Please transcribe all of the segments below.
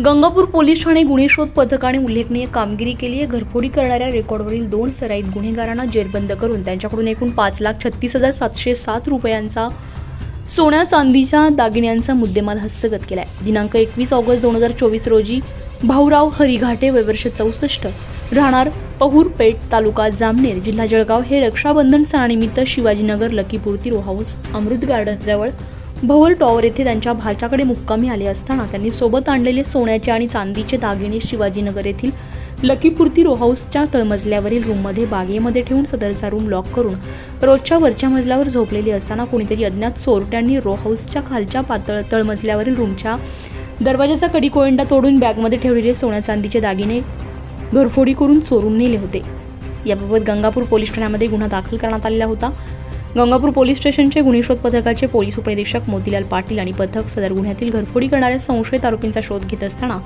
Gangapur police Thane गुन्हे शोध पथकाने उल्लेखनीय कामगिरी केली आहे। घरफोडी करणाऱ्या रेकॉर्डवरील 2 सराईत गुन्हेगारांना जेरबंद करून त्यांच्याकडून एकूण 5,36,707 रुपयांचा सोन्या चांदीच्या दागिन्यांचा मुद्देमाल हस्तगत केलाय। दिनांक 21 ऑगस्ट 2024 रोजी भाऊराव हरिघाटे वयवर्ष 64 राहणार पहुरपेठ तालुका जामनेर जिल्हा जळगाव हे रक्षाबंधन सणानिमित्त शिवाजीनगर लकीपूर्ती रो हाऊस अमृत गार्डन जवळ भवर टॉवर येथे त्यांच्या भाच्याकडे मुक्कामी आले असताना त्यांनी सोबत आणलेले सोन्याचे आणि चांदीचे दागिने शिवाजीनगर येथील लकीपूर्ती रो हाऊसच्या तळमजल्यावरील रूममध्ये बागेमध्ये ठेवून सदरचा रूम लॉक करून रोजच्या वरच्या मजल्यावर झोपलेले असताना कोणीतरी अज्ञात चोरट्यांनी रो हाऊसच्या खालच्या पातळ तळमजल्यावरील रूमच्या दरवाजाचा कडी कोयंडा तोडून बॅगमध्ये ठेवलेले सोन्या चांदीचे दागिने घरफोडी करून चोरून नेले होते। याबाबत गंगापूर पोलीस ठाण्यामध्ये गुन्हा दाखल करण्यात आलेला होता। गंगापूर पोलीस स्टेशनचे गुन्हे शोध पथकाचे पोलीस उपनिरीक्षक मोतीलाल पाटील आणि पथक सदर गुन्ह्यातील घरफोडी करणाऱ्या संशयित आरोपींचा शोध घेत असताना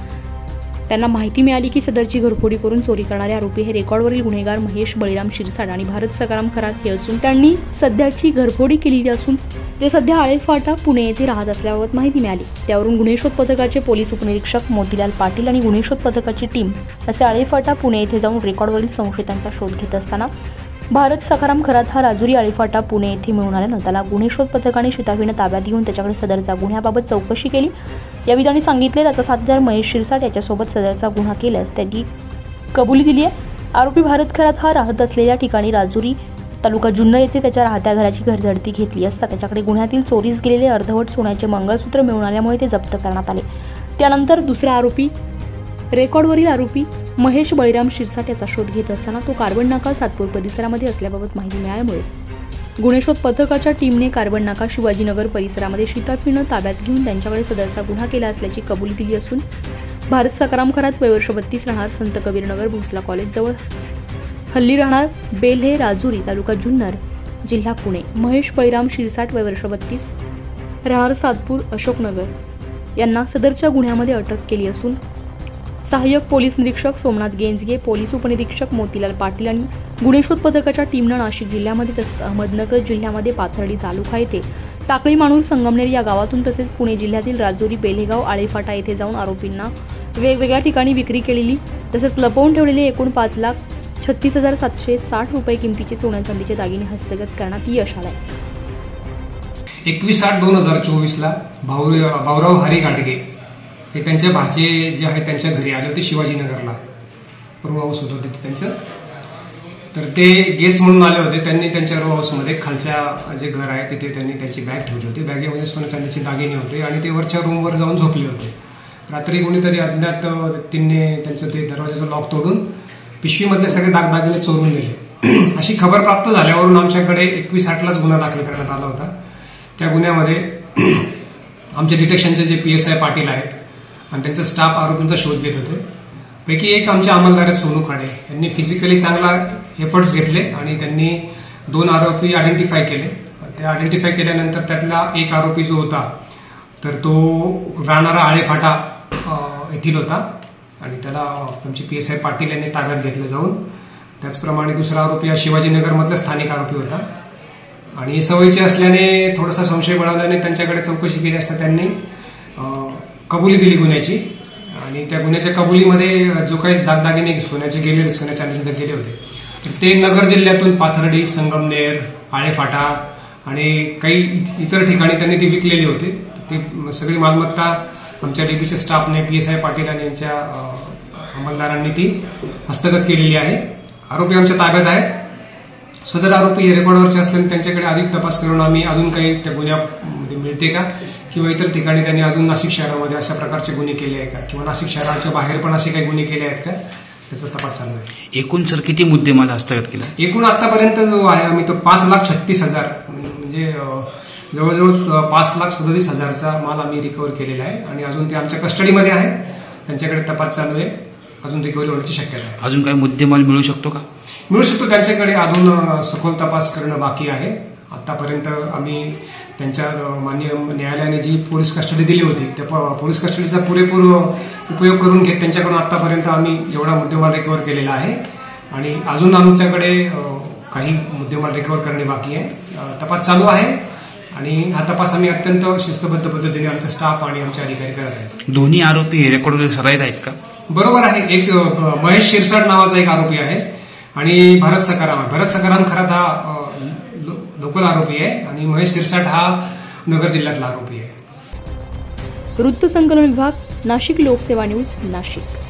त्यांना माहिती मिळाली की सदरची घरफोडी करून चोरी करणारे आरोपी हे रेकॉर्डवरील गुन्हेगार महेश बळीराम शिरसाट आणि भारत सकाराम खरात हे असून त्यांनी सध्याची घरफोडी केली असून ते सध्या आळेफाटा पुणे येथे राहत असल्याबाबत माहिती मिळाली। त्यावरून गुन्हे शोध पथकाचे पोलीस उपनिरीक्षक मोतीलाल पाटील आणि गुन्हे शोध पथकाची टीम असे आळेफाटा पुणे येथे जाऊन रेकॉर्डवरील संशयितांचा शोध घेत असताना भारत सकाराम खरात हा राजुरी आळेफाटा पुणे येथे मिळून आल्यानं त्याला गुन्हे शोध पथकाने शिताफीने ताब्यात घेऊन त्याच्याकडे सदरचा गुन्ह्याबाबत चौकशी केली। यावेळी त्यांनी सांगितले त्याचा साथीदार महेश शिरसाट याच्यासोबत सदरचा गुन्हा केल्यास त्यांनी कबुली दिली आहे। आरोपी भारत खरात हा राहत असलेल्या ठिकाणी राजुरी तालुका जुन्नर येथे त्याच्या राहत्या घराची घरझडती घेतली असता त्याच्याकडे गुन्ह्यातील चोरीस गेलेले अर्धवट सोन्याचे मंगळसूत्र मिळून आल्यामुळे ते जप्त करण्यात आले। त्यानंतर दुसरा आरोपी रेकॉर्डवरील आरोपी महेश बळीराम शिरसाट याचा शोध घेत असताना तो कार्बन नाका सातपूर परिसरामध्ये असल्याबाबत माहिती मिळाल्यामुळे गुन्हे शोध पथकाच्या टीमने कार्बन नाका शिवाजीनगर परिसरामध्ये शिताफीनं ताब्यात घेऊन त्यांच्याकडे सदरचा गुन्हा केला असल्याची कबुली दिली असून भारत सकाराम खरात वयवर्ष 32 राहणार संत कबीरनगर भोसला कॉलेज जवळ हल्ली राहणार बेल्हे राजुरी तालुका जुन्नर जिल्हा पुणे महेश बळीराम शिरसाट वयवर्ष 32 राहणार सातपूर अशोकनगर यांना सदरच्या गुन्ह्यामध्ये अटक केली असून सहाय्यक पोलीस निरीक्षक सोमनाथ गेंजगे पोलीस उपनिरीक्षक मोतीलाल पाटील आणि गुन्हे शोध पथकाच्या टीमनं नाशिक जिल्ह्यामध्ये तसेच अहमदनगर जिल्ह्यामध्ये पाथर्डी तालुका येथे टाकळी माणूर संगमनेर या गावातून तसेच पुणे जिल्ह्यातील राजुरी बेलेगाव आळेफाटा येथे जाऊन आरोपींना वेगवेगळ्या ठिकाणी विक्री केलेली तसेच लपवून ठेवलेले एकूण 5,36,760 रुपये किमतीचे सोन्या चांदीचे दागिने हस्तगत करण्यात यश आले। 21/8/2024 ला भाऊराव हरिघाटे हे त्यांच्या भाचे जे आहेत त्यांच्या घरी आले होते शिवाजीनगरला रो हाऊस होतं त्यांचं। तर ते गेस्ट म्हणून आले होते। त्यांनी त्यांच्या रो हाऊसमध्ये खालच्या जे घर आहे तिथे त्यांनी त्यांची बॅग ठेवली होती। बॅगेमध्ये सोन्या चांदीचे दागिने होते आणि ते वरच्या रूमवर जाऊन झोपले होते। रात्री कोणीतरी अज्ञात व्यक्तीने त्यांचं ते दरवाजाचं लॉक तोडून पिशवीमधले सगळे दागदागिने चोरून नेले अशी खबर प्राप्त झाल्यावरून आमच्याकडे 21/8लाच गुन्हा दाखल करण्यात आला होता। त्या गुन्ह्यामध्ये आमचे डिटेक्शनचे जे PSI पाटील आहेत आणि त्यांचा स्टाफ आरोपींचा शोध घेत होते। पैकी एक आमचे अंमलदार आहेत सोनू खाडे यांनी फिजिकली चांगला एफर्ट्स घेतले आणि त्यांनी 2 आरोपी आयडेंटिफाय केले। ते आयडेंटिफाय केल्यानंतर त्यातला एक आरोपी जो होता तर तो राहणारा आळेफाटा येथील होता आणि त्याला आमचे PSI पाटील यांनी ताब्यात घेतलं जाऊन। त्याचप्रमाणे दुसरा आरोपी हा शिवाजीनगरमधला स्थानिक आरोपी होता आणि सवयीचे असल्याने थोडासा संशय बळावल्याने त्यांच्याकडे चौकशी केली असता त्यांनी कबुली दिली गुन्ह्याची आणि त्या गुन्ह्याच्या कबुलीमध्ये जो काही दागदागिने सोन्याचे गेले सोन्या चांदीचे गेले होते तर ते नगर जिल्ह्यातून पाथर्डी संगमनेर आळेफाटा आणि काही इतर ठिकाणी त्यांनी ती विकलेली होती। ती सगळी मालमत्ता आमच्या DBच्या स्टाफने PSI पाटील आणि यांच्या अंमलदारांनी ती हस्तगत केलेली आहे। आरोपी आमच्या ताब्यात आहेत। सदर आरोपी हे रेकॉर्डवरचे असल्याने त्यांच्याकडे अधिक तपास करून आम्ही अजून काही त्या गुन्ह्यामध्ये मिळते का किंवा इतर ठिकाणी त्यांनी अजून नाशिक शहरामध्ये अशा प्रकारचे गुन्हे केले आहेत का किंवा नाशिक शहराच्या बाहेर पण असे काही गुन्हे केले आहेत का त्याचा तपास चालू आहे। एकूण सर किती मुद्देमाल हस्तगत केला? एकूण आतापर्यंत जो आहे आम्ही तो 5,36,000 म्हणजे जवळजवळ 5,37,000चा माल आम्ही रिकव्हर केलेला आहे आणि अजून ते आमच्या कस्टडीमध्ये आहे। त्यांच्याकडे तपास चालू आहे। अजून रिकव्हरी होण्याची शक्यता आहे। अजून काही मुद्देमाल मिळू शकतो का? मिळू शकतो। त्यांच्याकडे अजून सखोल तपास करणं बाकी आहे। आतापर्यंत आम्ही त्यांच्या माननीय न्यायालयाने जी पोलीस कस्टडी दिली होती त्या पोलीस कस्टडीचा पुरेपूर उपयोग करून घेत त्यांच्याकडून आतापर्यंत आम्ही एवढा मुद्देमाल रिकव्हर केलेला आहे आणि अजून आमच्याकडे काही मुद्देमाल रिकव्हर करणे बाकी आहे। तपास चालू आहे आणि हा तपास आम्ही अत्यंत शिस्तबद्ध पद्धतीने आमचा स्टाफ आणि आमचे अधिकारी करत आहेत. दोन्ही आरोपी हे रेकॉर्डवरील सराईत आहेत का? बरोबर आहे. एक महेश शिरसाट नावाचा एक आरोपी आहे आणि भरत सकाराम खरात हा लोकल आरोपी आहे आणि महेश शिरसाट हा नगर जिल्ह्यातला आरोपी आहे. वृत्तसंकलन विभाग, नाशिक लोकसेवा न्यूज, नाशिक.